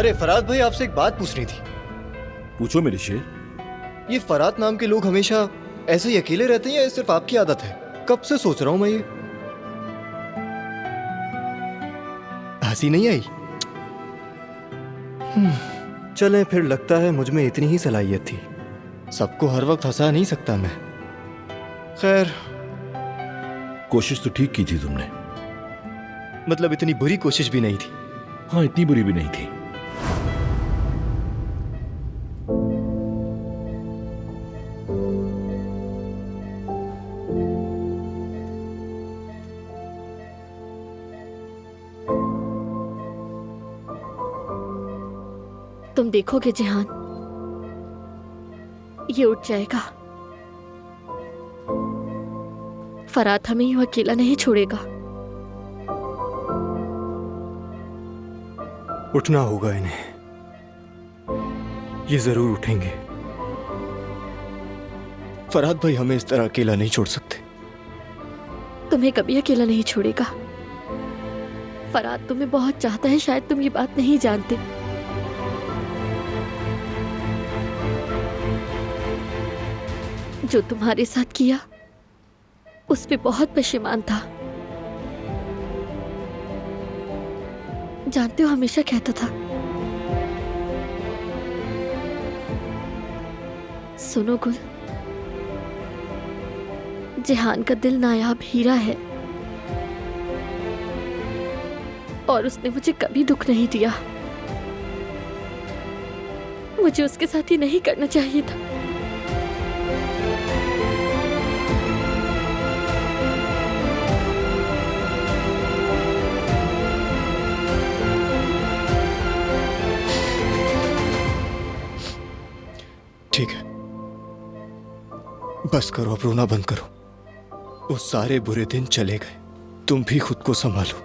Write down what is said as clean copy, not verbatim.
अरे फराद भाई, आपसे एक बात पूछनी थी। पूछो मेरे शेर। ये फराद नाम के लोग हमेशा ऐसे ही अकेले रहते हैं या ये सिर्फ आपकी आदत है? कब से सोच रहा हूं मैं ये। हंसी नहीं आई? चलें फिर, लगता है मुझ में इतनी ही सलाहियत थी। सबको हर वक्त हंसा नहीं सकता मैं। खैर, कोशिश तो ठीक की थी तुमने। मतलब इतनी बुरी कोशिश भी नहीं थी। हाँ, इतनी बुरी भी नहीं थी। तुम देखोगे जिहान, ये उठ जाएगा। फराद हमें यूं अकेला नहीं छोड़ेगा। उठना होगा इन्हें, ये जरूर उठेंगे। फराद भाई हमें इस तरह अकेला नहीं छोड़ सकते। तुम्हें कभी अकेला नहीं छोड़ेगा। फराद तुम्हें बहुत चाहता है, शायद तुम ये बात नहीं जानते। जो तुम्हारे साथ किया उस पे बहुत परेशान था। जानते हो, हमेशा कहता था, सुनो गुल, जिहान का दिल नायाब हीरा है और उसने मुझे कभी दुख नहीं दिया। मुझे उसके साथ ये नहीं करना चाहिए था। ठीक है, बस करो, अब रोना बंद करो। वो सारे बुरे दिन चले गए, तुम भी खुद को संभालो।